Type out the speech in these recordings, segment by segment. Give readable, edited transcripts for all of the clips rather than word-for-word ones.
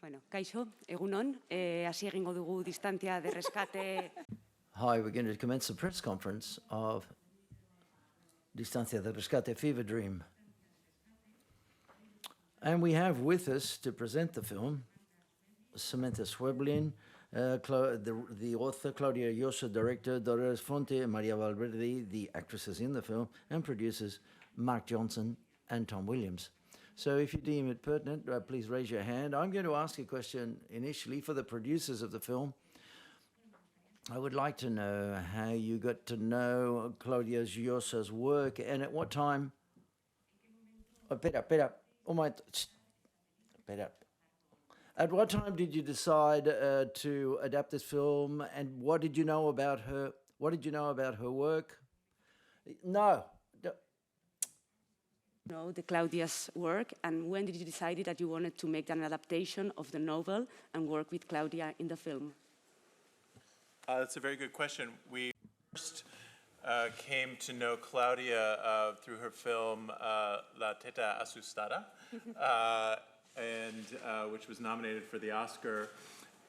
Bueno, kaixo, egunon, hasi egingo dugu Distantzia de Rescate. Hi, we're going to commence the press conference of Distancia de Rescate Fever Dream. And we have with us to present the film, Samantha Schweblin, the author, Claudia Llosa, director, Dolores Fonte, and Maria Valverde, the actresses in the film, and producers Mark Johnson and Tom Williams. So if you deem it pertinent, please raise your hand. I'm going to ask a question initially for the producers of the film. I would like to know how you got to know Claudia Llosa's work and at what time. Oh, oh my, bed up. At what time did you decide to adapt this film, and what did you know about her? What did you know about her work? No. Know the Claudia's work, and when did you decide that you wanted to make an adaptation of the novel and work with Claudia in the film? That's a very good question. We first came to know Claudia through her film La Teta Asustada, which was nominated for the Oscar,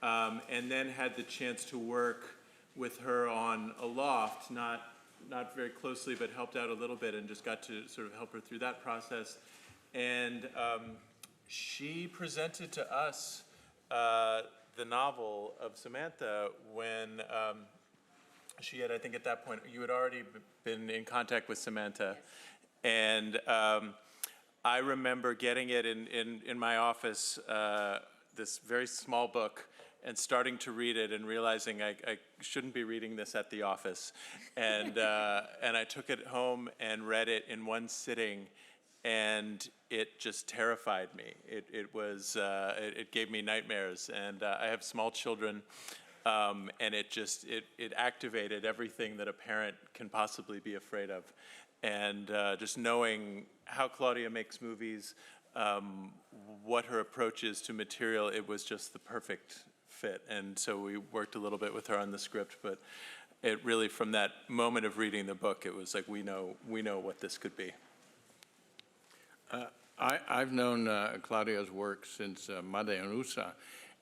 and then had the chance to work with her on Aloft, not very closely, but helped out a little bit and just got to sort of help her through that process. And she presented to us the novel of Samantha when she had, I think at that point, you had already been in contact with Samantha. Yes. And I remember getting it in my office, this very small book, and starting to read it and realizing I shouldn't be reading this at the office. And I took it home and read it in one sitting, and it just terrified me. It gave me nightmares, and I have small children, and it activated everything that a parent can possibly be afraid of. And just knowing how Claudia makes movies, what her approach is to material, it was just the perfect fit. And so we worked a little bit with her on the script, but it really, from that moment of reading the book, it was like, we know what this could be. I've known Claudia's work since Madre Rusa,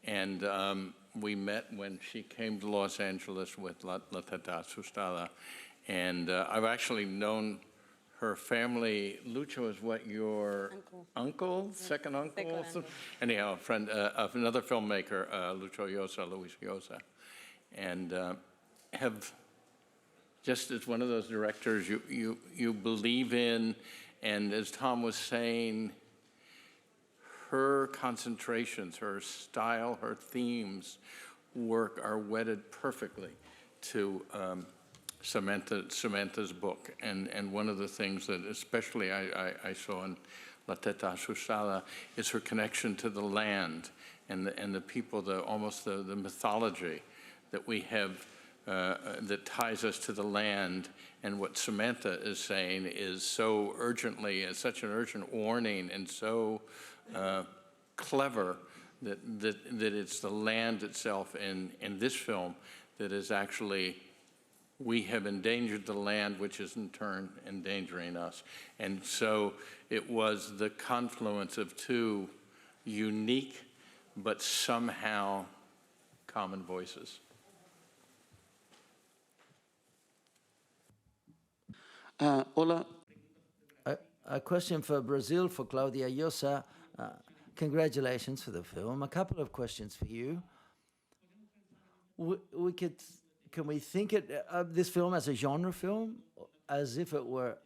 and we met when she came to Los Angeles with La Teta Asustada, and I've actually known her family. Lucho is what, your uncle? Yeah. Second uncle? Anyhow, a friend of another filmmaker, Lucho Llosa, Luis Llosa, and have just as one of those directors you believe in, and as Tom was saying, her concentrations, her style, her themes are wedded perfectly to Samantha's book, and one of the things that especially I saw in La Teta Asustada is her connection to the land and the people, almost the mythology that we have that ties us to the land. And what Samantha is saying is so urgently, as such an urgent warning, and so clever that it's the land itself in this film that is actually, we have endangered the land, which is in turn endangering us. And so it was the confluence of two unique but somehow common voices. Hola. A question for Brazil, for Claudia Llosa. Congratulations for the film. A couple of questions for you. Can we think of this film as a genre film, as if it were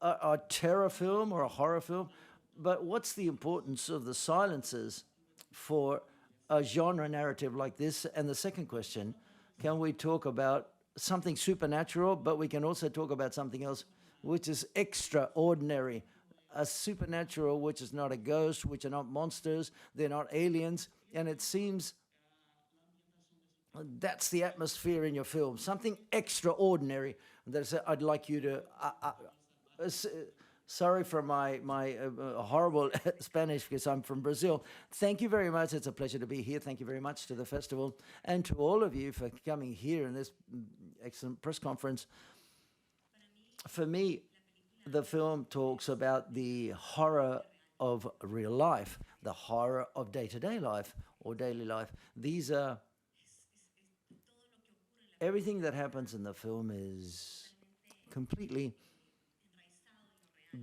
a terror film or a horror film? But what's the importance of the silences for a genre narrative like this? And the second question, can we talk about something supernatural, but we can also talk about something else which is extraordinary? A supernatural which is not a ghost, which are not monsters, they're not aliens, and it seems that's the atmosphere in your film, something extraordinary. That I'd like you to, sorry for my horrible Spanish because I'm from Brazil. Thank you very much. It's a pleasure to be here. Thank you very much to the festival and to all of you for coming here in this excellent press conference. For me, the film talks about the horror of real life, the horror of day-to-day life or daily life. These are everything that happens in the film is completely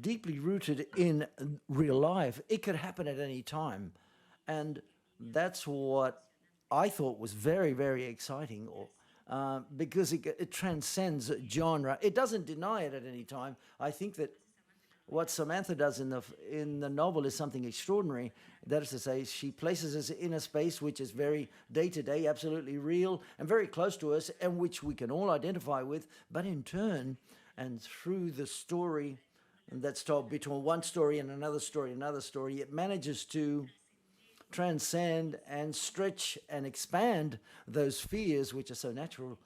deeply rooted in real life. It could happen at any time. And that's what I thought was very, very exciting, because it transcends genre. It doesn't deny it at any time. I think that what Samantha does in the novel is something extraordinary. That is to say, she places us in a space which is very day-to-day, absolutely real, and very close to us, and which we can all identify with. But in turn, and through the story that's told between one story and another story, it manages to transcend and stretch and expand those fears which are so natural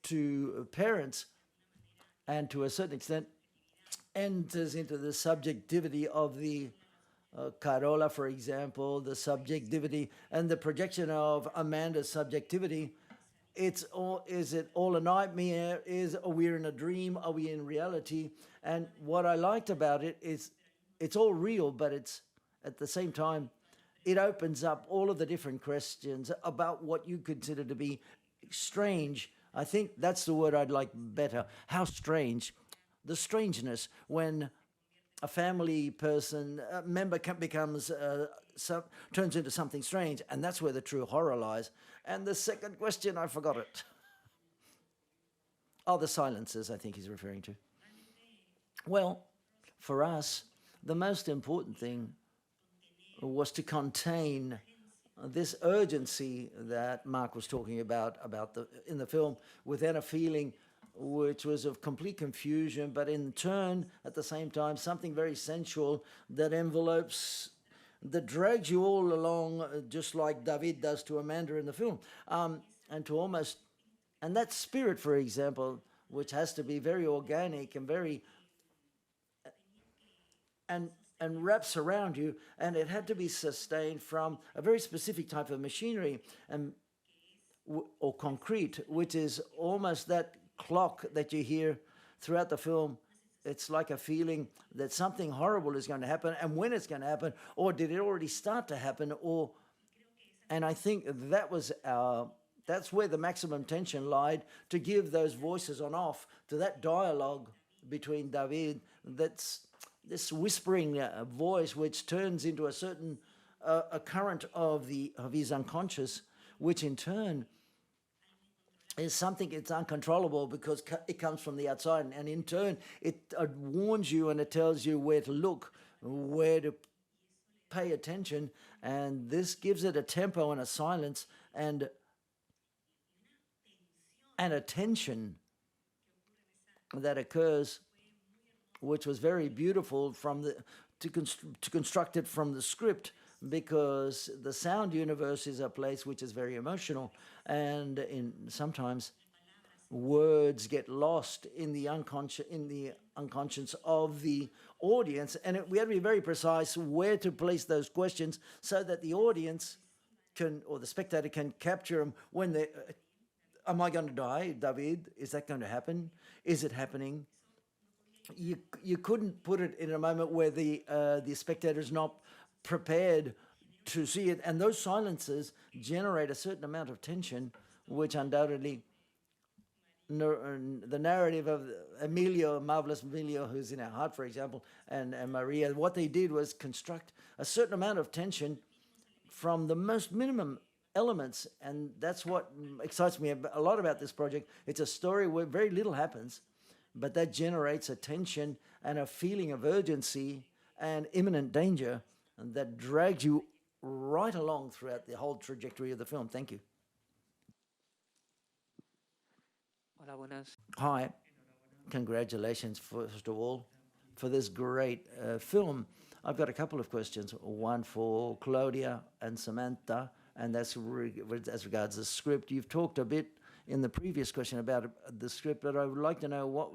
to parents, and to a certain extent enters into the subjectivity of the Carola, for example, the subjectivity and the projection of Amanda's subjectivity. Is it all a nightmare? Are we in a dream? Are we in reality? And what I liked about it is it's all real, but it's at the same time, it opens up all of the different questions about what you consider to be strange. I think that's the word I'd like better. How strange. The strangeness when a family member turns into something strange, and that's where the true horror lies. And the second question, I forgot it. Oh, the silences, I think he's referring to. Well, for us, the most important thing was to contain this urgency that Mark was talking about in the film, within a feeling which was of complete confusion, but in turn, at the same time, something very sensual that drags you all along, just like David does to Amanda in the film, and that spirit, for example, which has to be very organic and very and wraps around you, and it had to be sustained from a very specific type of machinery or concrete, which is almost that clock that you hear throughout the film. It's like a feeling that something horrible is going to happen, and when it's going to happen, or did it already start to happen, and I think that's where the maximum tension lied, to give those voices on off to that dialogue between David. That's this whispering voice which turns into a certain a current of his unconscious, which in turn is something it's uncontrollable because it comes from the outside, and in turn it warns you and it tells you where to look, where to pay attention, and this gives it a tempo and a silence and a tension that occurs, which was very beautiful to construct it from the script, because the sound universe is a place which is very emotional, and sometimes words get lost in the unconscious of the audience, and we have to be very precise where to place those questions so that the audience or the spectator can capture them when they. Am I going to die, David? Is that going to happen? Is it happening? You couldn't put it in a moment where the spectator is not prepared to see it, and those silences generate a certain amount of tension, which undoubtedly the narrative of Emilio, marvelous Emilio, who's in our heart, for example, and Maria, what they did was construct a certain amount of tension from the most minimum elements, and that's what excites me a lot about this project. It's a story where very little happens, but that generates a tension and a feeling of urgency and imminent danger that drags you right along throughout the whole trajectory of the film. Thank you. Hola, buenas. Hi. Congratulations, first of all, for this great film. I've got a couple of questions, one for Claudia and Samantha, and that's as regards the script. You've talked a bit in the previous question about the script, but I would like to know what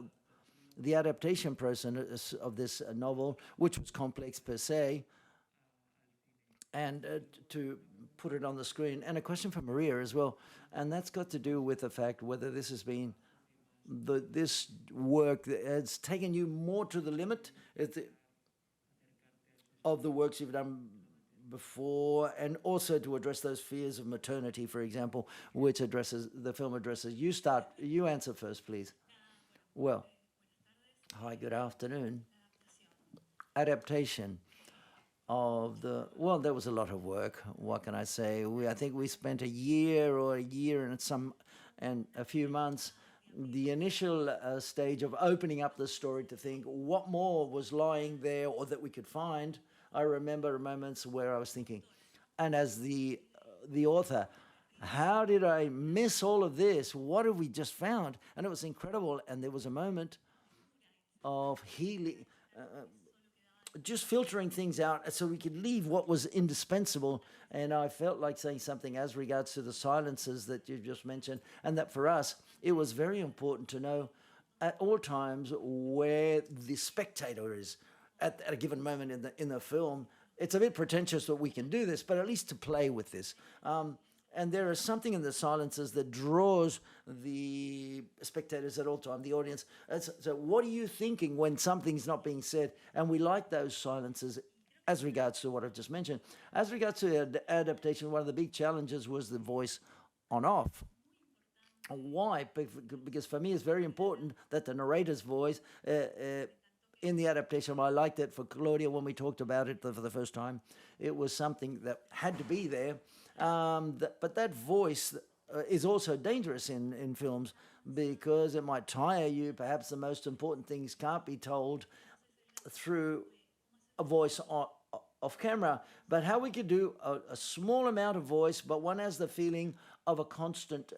the adaptation process of this novel, which was complex per se, and to put it on the screen. And a question for Maria as well, and that's got to do with the fact whether this has been this work that has taken you more to the limit of the works you've done before, and also to address those fears of maternity, for example, which the film addresses. You answer first, please. Well, hi, good afternoon. Adaptation of well, there was a lot of work. What can I say? I think we spent a year and a few months, the initial stage of opening up the story to think what more was lying there or that we could find. I remember moments where I was thinking, and as the author, how did I miss all of this? What have we just found? And it was incredible. And there was a moment of healing, just filtering things out so we could leave what was indispensable. And I felt like saying something as regards to the silences that you just mentioned, and that for us, it was very important to know at all times where the spectator is at a given moment in the film. It's a bit pretentious that we can do this, but at least to play with this. And there is something in the silences that draws the spectators at all time, the audience. So what are you thinking when something's not being said? And we like those silences as regards to what I've just mentioned. As regards to the adaptation, one of the big challenges was the voice on off. Why? Because for me, it's very important that the narrator's voice in the adaptation, I liked it for Claudia when we talked about it for the first time. It was something that had to be there. But that voice is also dangerous in films because it might tire you. Perhaps the most important things can't be told through a voice off camera. But how we could do a small amount of voice, but one has the feeling of a constant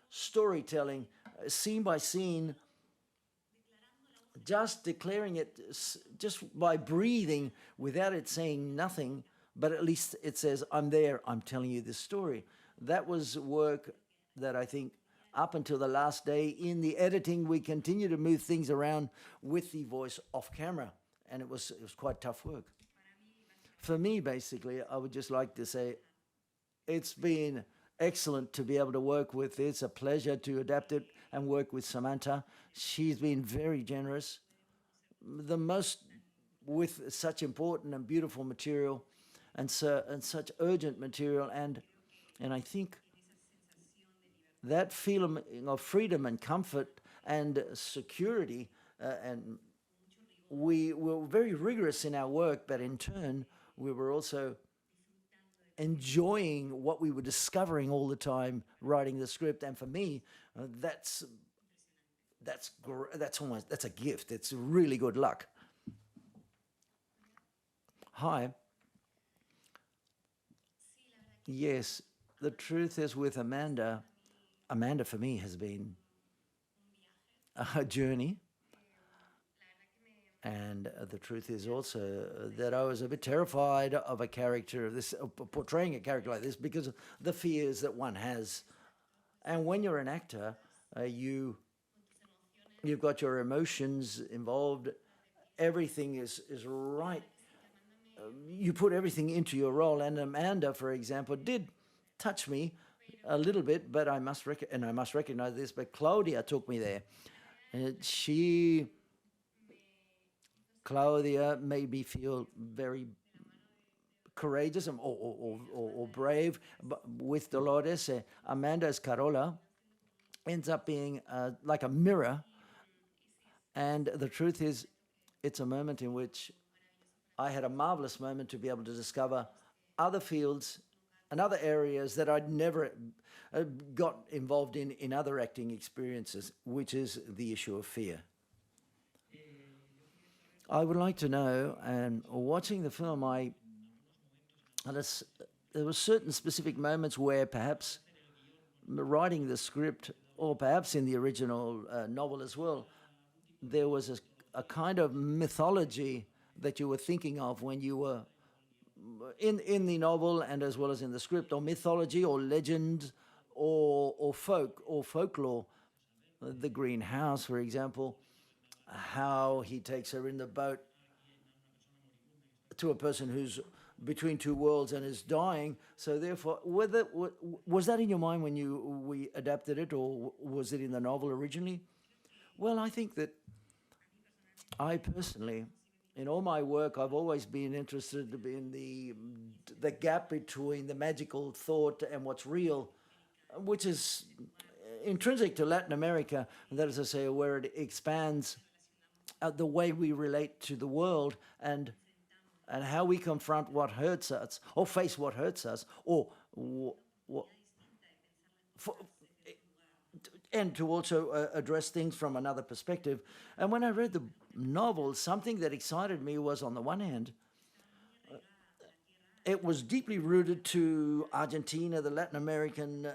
storytelling, scene by scene, just declaring it just by breathing without it saying nothing, but at least it says, I'm there, I'm telling you this story. That was work that I think up until the last day in the editing, we continue to move things around with the voice off camera. And it was quite tough work. For me, basically, I would just like to say it's been excellent to be able to work with it. It's a pleasure to adapt it and work with Samantha. She's been very generous. With such important and beautiful material and such urgent material. And I think that feeling of freedom and comfort and security, and we were very rigorous in our work, but in turn, we were also enjoying what we were discovering all the time writing the script. And for me, that's a gift. It's really good luck. Hi. Yes, the truth is with Amanda for me has been a journey. And the truth is also that I was a bit terrified of a character of this, portraying a character like this, because of the fears that one has. And when you're an actor, you've got your emotions involved. Everything is right. You put everything into your role. And Amanda, for example, did touch me a little bit, but I must recognize this. But Claudia took me there. Claudia made me feel very courageous or brave. But with Dolores, Amanda's Carola ends up being like a mirror. And the truth is, it's a moment in which I had a marvelous moment to be able to discover other fields and other areas that I'd never got involved in other acting experiences, which is the issue of fear. I would like to know, and watching the film, there were certain specific moments where perhaps writing the script, or perhaps in the original novel as well, there was a kind of mythology that you were thinking of when you were in the novel and as well as in the script, or mythology or legend or folklore. The Green House, for example, how he takes her in the boat to a person who's between two worlds and is dying. So therefore, was that in your mind when we adapted it, or was it in the novel originally? Well, I think that I personally in all my work, I've always been interested in the gap between the magical thought and what's real, which is intrinsic to Latin America, and that is to say, where it expands the way we relate to the world and how we confront what hurts us, or face what hurts us, or and to also address things from another perspective. And when I read the novel, something that excited me was, on the one hand, it was deeply rooted to Argentina, the Latin American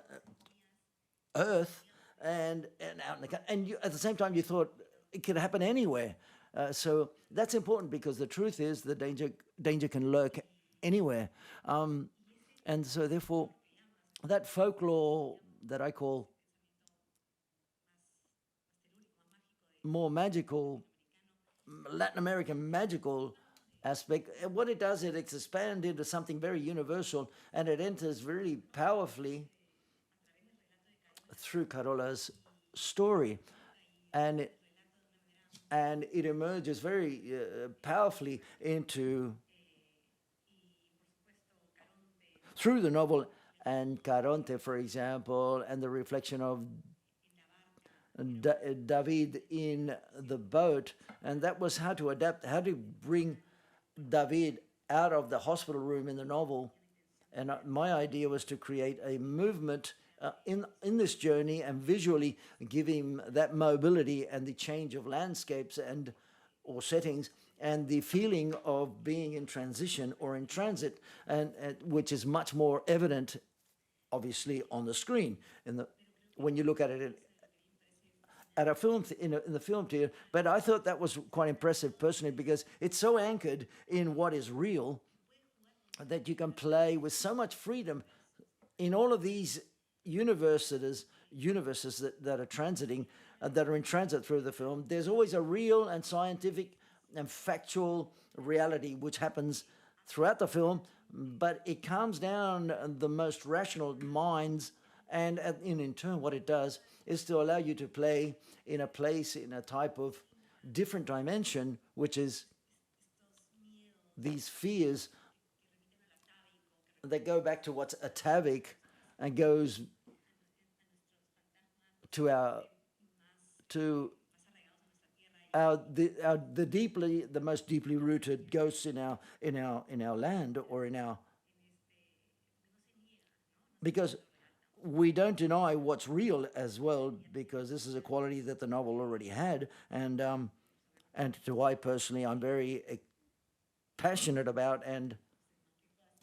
earth, and out in the, and you, at the same time you thought it could happen anywhere. So that's important, because the truth is the danger can lurk anywhere. And so therefore, that folklore that I call more magical, Latin American magical aspect, what it does, it expands into something very universal, and it enters really powerfully through Carola's story, and it emerges very powerfully through the novel, and Caronte, for example, and the reflection of David in the boat, and that was how to adapt, how to bring David out of the hospital room in the novel. And my idea was to create a movement in this journey, and visually give him that mobility and the change of landscapes or settings, and the feeling of being in transition or in transit, and which is much more evident, obviously, on the screen when you look at it at a film in the film theater. But I thought that was quite impressive personally, because it's so anchored in what is real that you can play with so much freedom in all of these universes that are transiting, that are in transit through the film. There's always a real and scientific and factual reality which happens throughout the film, but it calms down the most rational minds, and in turn what it does is to allow you to play in a place, in a type of different dimension, which is these fears that go back to what's atavic and goes to the most deeply rooted ghosts in our land, or because we don't deny what's real as well, because this is a quality that the novel already had, and to I personally, I'm very passionate about, and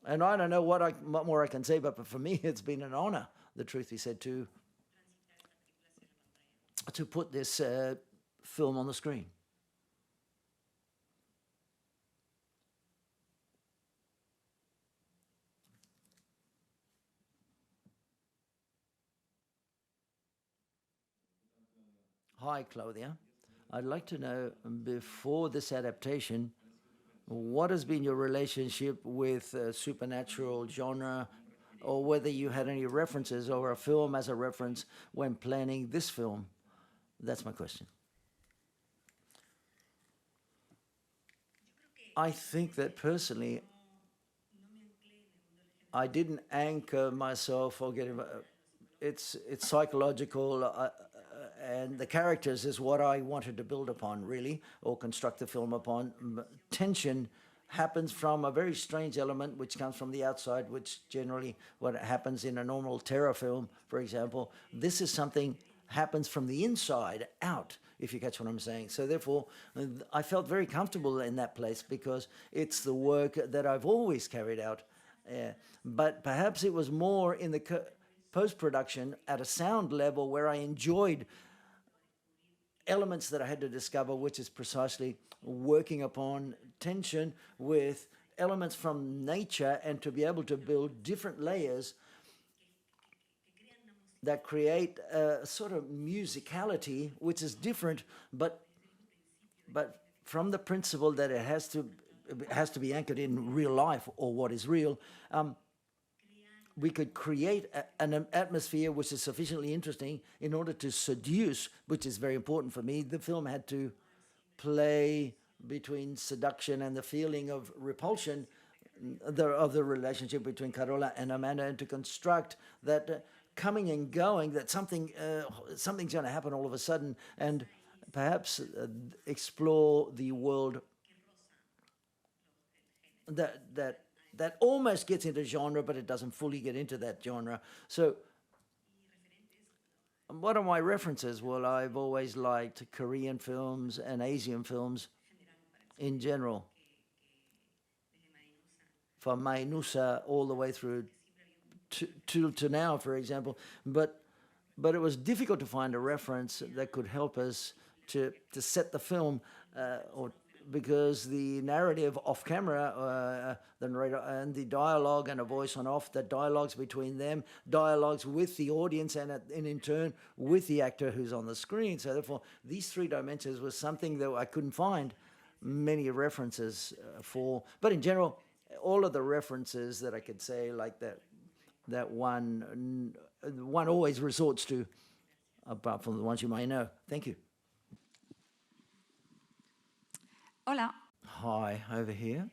I don't know what more I can say, but for me, it's been an honor, the truth be said, to put this film on the screen. Hi, Claudia. I'd like to know, before this adaptation, what has been your relationship with supernatural genre, or whether you had any references or a film as a reference when planning this film? That's my question. I think that personally, I didn't anchor myself or get it's psychological, and the characters is what I wanted to build upon, really, or construct the film upon. Tension happens from a very strange element which comes from the outside, which generally what happens in a normal terror film, for example. This is something happens from the inside out, if you catch what I'm saying. So therefore, I felt very comfortable in that place, because it's the work that I've always carried out. But perhaps it was more in the post-production at a sound level, where I enjoyed elements that I had to discover, which is precisely working upon tension with elements from nature, and to be able to build different layers that create a sort of musicality, which is different, but from the principle that it has to be anchored in real life, or what is real. We could create an atmosphere which is sufficiently interesting in order to seduce, which is very important for me. The film had to play between seduction and the feeling of repulsion of the relationship between Carola and Amanda, and to construct that coming and going, that something's going to happen all of a sudden, and perhaps explore the world that almost gets into genre, but it doesn't fully get into that genre. So what are my references? Well, I've always liked Korean films and Asian films in general, from Mainusa all the way through to now, for example. But it was difficult to find a reference that could help us to set the film, because the narrative off camera, the narrator and the dialogue and a voice on off, the dialogues between them, dialogues with the audience, and in turn with the actor who's on the screen. So therefore, these three dimensions was something that I couldn't find many references for. But in general, all of the references that I could say, like that one always resorts to, apart from the ones you may know. Thank you. Hola. Hi, over here.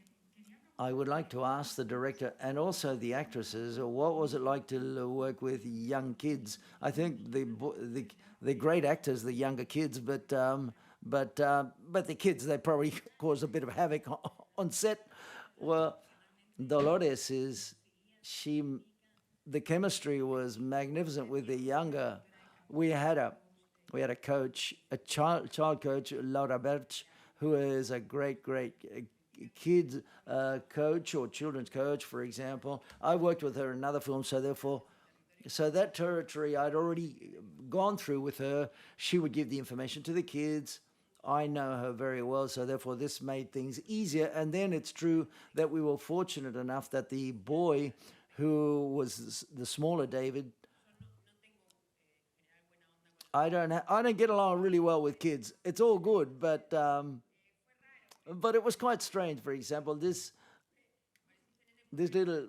I would like to ask the director and also the actresses, what was it like to work with young kids? I think the great actors, the younger kids, but the kids, they probably cause a bit of havoc on set. Well, Dolores the chemistry was magnificent with the younger. We had a coach, a child coach, Laura Berch, who is a great kids coach or children's coach, for example. I worked with her in another film, so that territory I'd already gone through with her. She would give the information to the kids. I know her very well, so therefore this made things easier. And then it's true that we were fortunate enough that the boy who was the smaller David, I don't get along really well with kids. It's all good, but it was quite strange. For example, this little,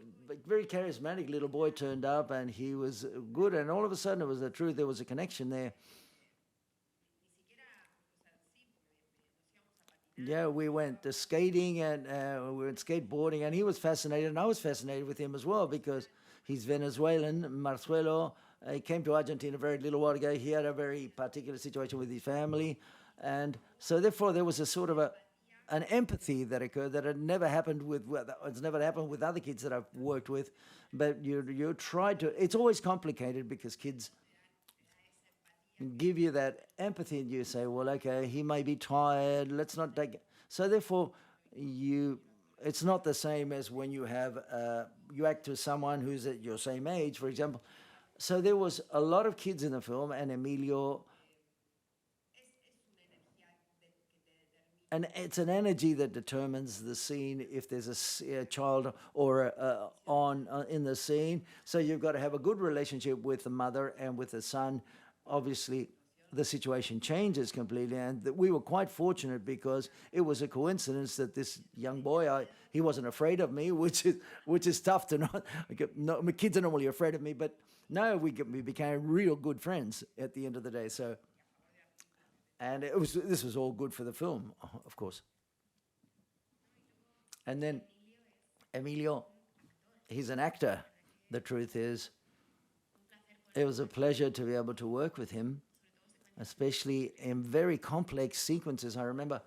very charismatic little boy turned up, and he was good, and all of a sudden it was the truth. There was a connection there. Yeah, we went skating and we went skateboarding, and he was fascinated, and I was fascinated with him as well, because he's Venezuelan. Marzuelo, he came to Argentina a very little while ago. He had a very particular situation with his family, and so therefore there was a sort of an empathy that occurred that had never happened it's never happened with other kids that I've worked with. But you try to. It's always complicated because kids give you that empathy, and you say, well, okay, he may be tired, let's not take it. So therefore, it's not the same as when you act to someone who's at your same age, for example. So there was a lot of kids in the film, and Emilio, and it's an energy that determines the scene, if there's a child or in the scene. So you've got to have a good relationship with the mother and with the son. Obviously, the situation changes completely, and we were quite fortunate because it was a coincidence that this young boy, he wasn't afraid of me, which is tough to not. My kids are normally afraid of me, but no, we became real good friends at the end of the day. So, and this was all good for the film, of course. And then Emilio, he's an actor. The truth is, it was a pleasure to be able to work with him, especially in very complex sequences. I remember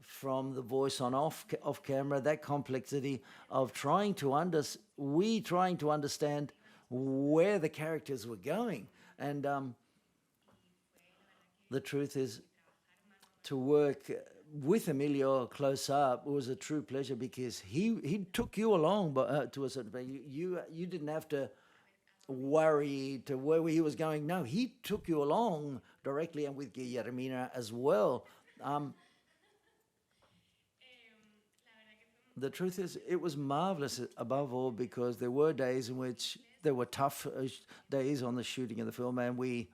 from the voice on off camera, that complexity of trying to understand where the characters were going. And the truth is, to work with Emilio close up was a true pleasure, because he took you along, but to a certain point, you didn't have to worry to where he was going. No, he took you along directly, and with Guillermina as well. The truth is, it was marvelous, above all, because there were days in which there were tough days on the shooting of the film, and we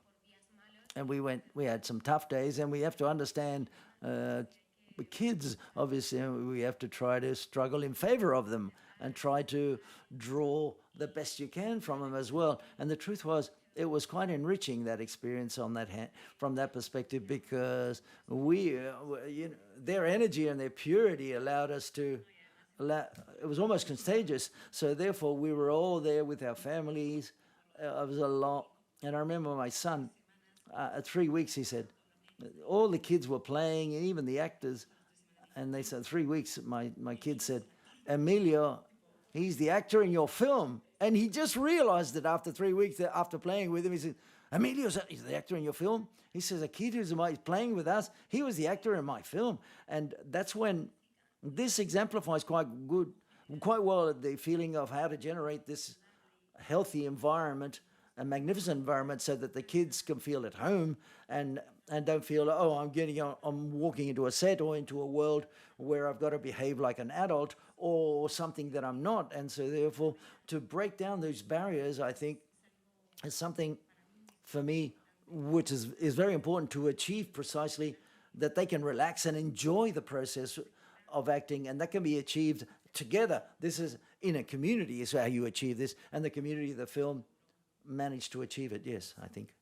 had some tough days, and we have to understand kids, obviously, we have to try to struggle in favor of them and try to draw the best you can from them as well. And the truth was, it was quite enriching, that experience on that from that perspective, because we, their energy and their purity allowed us to. It was almost contagious. So therefore, we were all there with our families. It was a lot, and I remember my son. At 3 weeks, he said, all the kids were playing, and even the actors. And they said, 3 weeks, my kid said, Emilio, he's the actor in your film. And he just realized that after 3 weeks, that after playing with him, he said, Emilio's the actor in your film? He says, a kid who's playing with us, he was the actor in my film. And that's when this exemplifies quite well the feeling of how to generate this healthy environment, a magnificent environment, so that the kids can feel at home and don't feel, oh, I'm walking into a set or into a world where I've got to behave like an adult or something that I'm not. And so therefore, to break down those barriers, I think, is something for me which is very important to achieve, precisely that they can relax and enjoy the process of acting, and that can be achieved together. This is in a community is how you achieve this, and the community of the film managed to achieve it, yes, I think.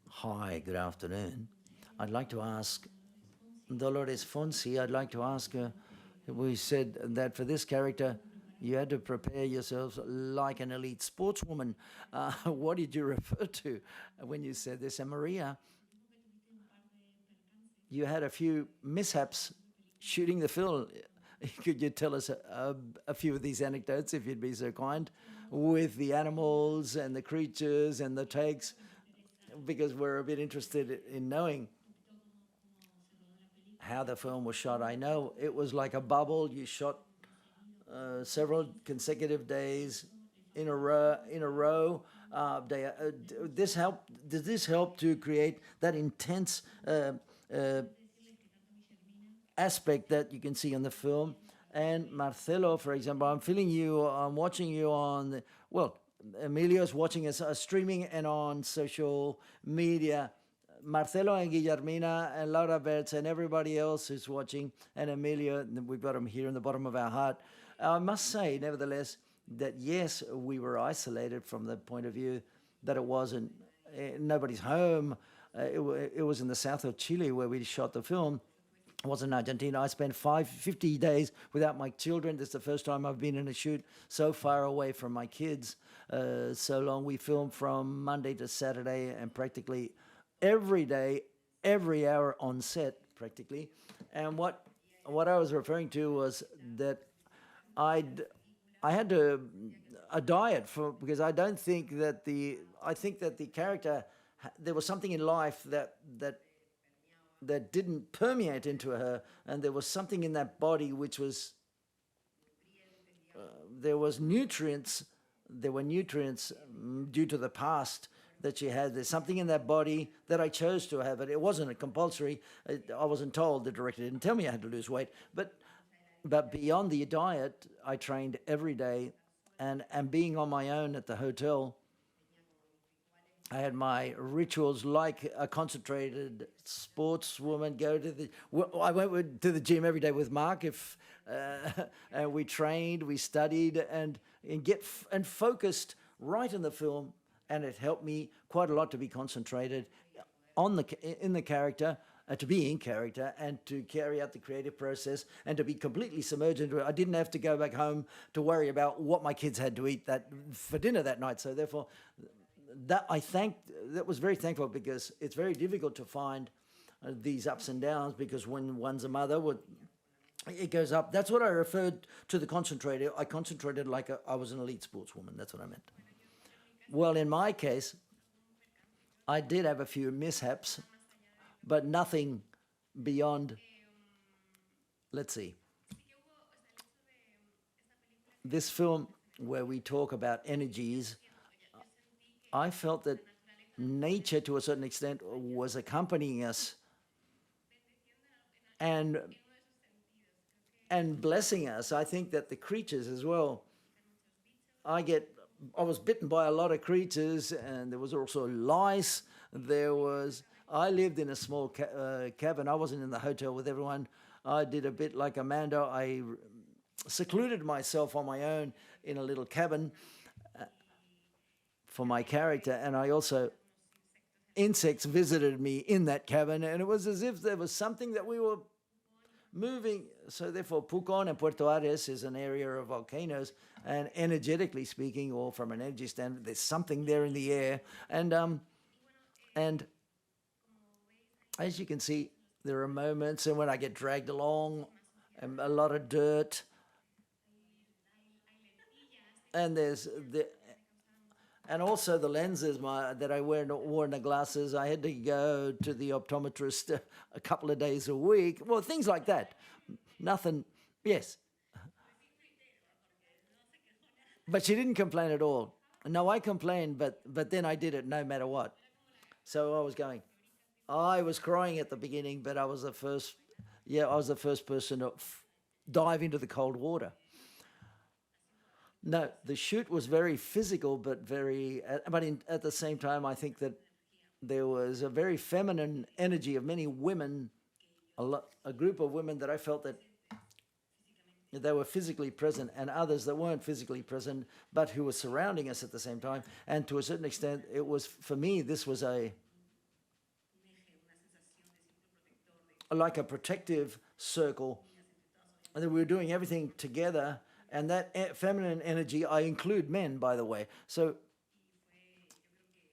Hi, good afternoon. I'd like to ask Dolores Fonsi, we said that for this character, you had to prepare yourselves like an elite sportswoman. What did you refer to when you said this? And Maria, you had a few mishaps shooting the film. Could you tell us a few of these anecdotes, if you'd be so kind, with the animals and the creatures and the takes? Because we're a bit interested in knowing how the film was shot. I know it was like a bubble. You shot several consecutive days in a row. Did this help to create that intense aspect that you can see in the film? And Marcelo, for example, I'm watching you on, Emilio's watching us streaming and on social media. Marcelo and Guillermina and Laura Bertz and everybody else who's watching, and Emilio, we've got them here in the bottom of our heart. I must say, nevertheless, that yes, we were isolated from the point of view that it wasn't nobody's home. It was in the south of Chile where we shot the film. It was in Argentina. I spent 50 days without my children. This is the first time I've been in a shoot so far away from my kids. So long. We filmed from Monday to Saturday, and practically every day, every hour on set, practically. And what I was referring to was that I had a diet because I think that the character, there was something in life that didn't permeate into her, and there was something in that body which was there were nutrients due to the past that she had. There's something in that body that I chose to have it. It wasn't a compulsory. I wasn't told. The director didn't tell me I had to lose weight. But beyond the diet, I trained every day, and being on my own at the hotel, I had my rituals like a concentrated sportswoman. I went to the gym every day with Mark. And we trained, we studied, and focused right in the film, and it helped me quite a lot to be concentrated in the character, to be in character, and to carry out the creative process, and to be completely submerged into it. I didn't have to go back home to worry about what my kids had to eat for dinner that night. So therefore, that was very thankful, because it's very difficult to find these ups and downs, because when one's a mother, it goes up. That's what I referred to the concentrated. I concentrated like I was an elite sportswoman. That's what I meant. Well, in my case, I did have a few mishaps, but nothing beyond, let's see. This film, where we talk about energies, I felt that nature, to a certain extent, was accompanying us and blessing us. I think that the creatures as well. I was bitten by a lot of creatures, and there was also lice. I lived in a small cabin. I wasn't in the hotel with everyone. I did a bit like Amanda. secluded myself on my own in a little cabin for my character, and I also, insects visited me in that cabin, and it was as if there was something that we were moving. So therefore, Pucón and Puerto Ares is an area of volcanoes, and energetically speaking, or from an energy standpoint, there's something there in the air. And as you can see, there are moments, and when I get dragged along, and a lot of dirt, and and also the lenses that I wore in the glasses. I had to go to the optometrist a couple of days a week. Well, things like that. Nothing, yes. But she didn't complain at all. No, I complained, but then I did it no matter what. So I was crying at the beginning, but I was the first person to dive into the cold water. No, the shoot was very physical, but at the same time, I think that there was a very feminine energy of many women, a group of women that I felt that they were physically present, and others that weren't physically present, but who were surrounding us at the same time. And to a certain extent, it was, for me, this was like a protective circle, and that we were doing everything together. And that feminine energy, I include men, by the way. So,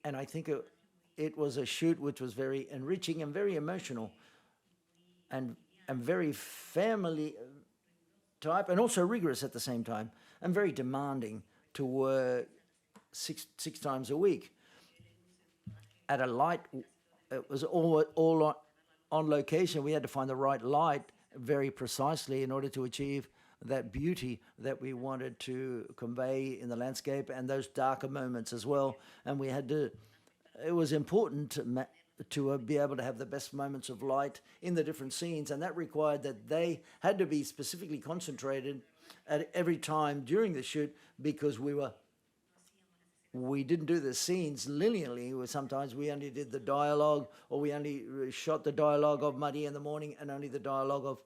and I think it was a shoot which was very enriching and very emotional, and very family type, and also rigorous at the same time, and very demanding to work six times a week. At a light, it was all on location. We had to find the right light very precisely in order to achieve that beauty that we wanted to convey in the landscape, and those darker moments as well. And it was important to be able to have the best moments of light in the different scenes, and that required that they had to be specifically concentrated at every time during the shoot, because we didn't do the scenes linearly. Sometimes we only did the dialogue, or we only shot the dialogue of Maria in the morning and only the dialogue of.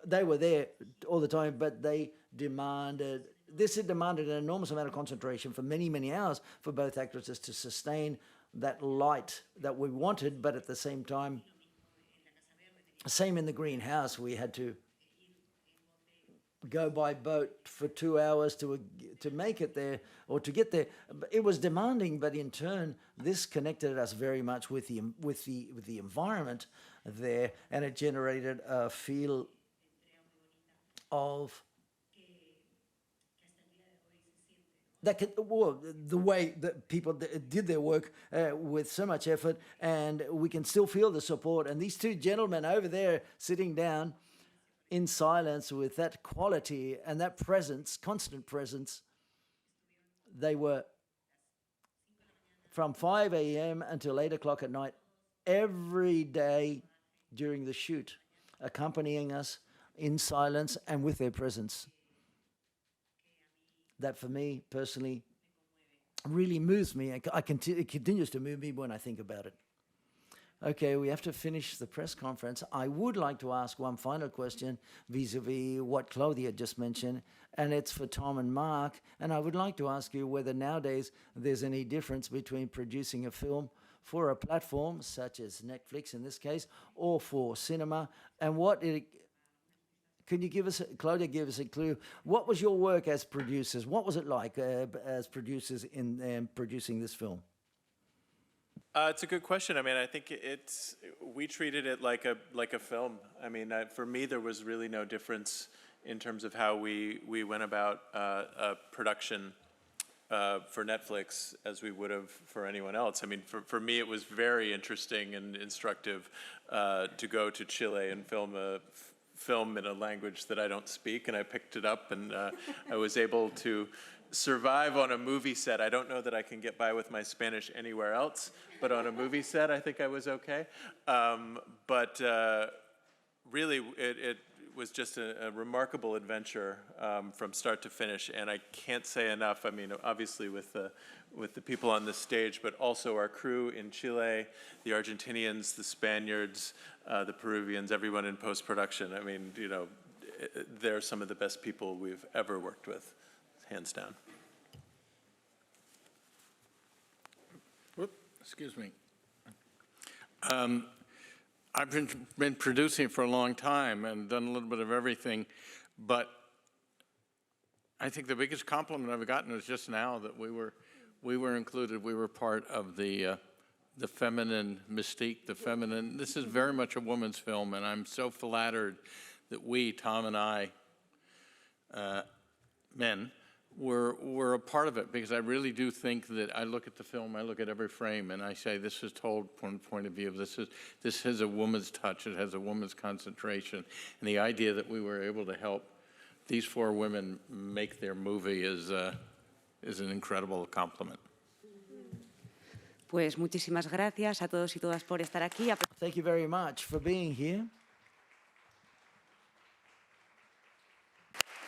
They were there all the time, but it demanded an enormous amount of concentration for many, many hours for both actresses to sustain that light that we wanted, but at the same time, same in the greenhouse, we had to go by boat for 2 hours to make it there, or to get there. It was demanding, but in turn, this connected us very much with the environment there, and it generated a feel of the way that people did their work with so much effort, and we can still feel the support. And these two gentlemen over there sitting down in silence with that quality and that presence, constant presence, they were from 5 a.m. until 8 o'clock at night every day during the shoot, accompanying us in silence and with their presence. That for me personally really moves me. It continues to move me when I think about it. Okay, we have to finish the press conference. I would like to ask one final question vis-a-vis what Claudia just mentioned, and it's for Tom and Mark. And I would like to ask you whether nowadays there's any difference between producing a film for a platform such as Netflix in this case, or for cinema, and can you give us, Claudia, give us a clue? What was your work as producers? What was it like as producers in producing this film? It's a good question. I mean, I think we treated it like a film. I mean, for me, there was really no difference in terms of how we went about a production for Netflix as we would have for anyone else. I mean, for me, it was very interesting and instructive to go to Chile and film in a language that I don't speak, and I picked it up, and I was able to survive on a movie set. I don't know that I can get by with my Spanish anywhere else, but on a movie set, I think I was okay. But really, it was just a remarkable adventure from start to finish, and I can't say enough. I mean, obviously with the people on this stage, but also our crew in Chile, the Argentinians, the Spaniards, the Peruvians, everyone in post-production. I mean, they're some of the best people we've ever worked with, hands down. Excuse me. I've been producing for a long time and done a little bit of everything, but I think the biggest compliment I've gotten was just now that we were included. We were part of the feminine mystique, the feminine. This is very much a woman's film, and I'm so flattered that we, Tom and I, men, were a part of it, because I really do think that I look at the film, I look at every frame, and I say this is told from the point of view of this has a woman's touch, it has a woman's concentration, and the idea that we were able to help these 4 women make their movie is an incredible compliment. Pues muchísimas gracias a todos y todas por estar aquí. Thank you very much for being here.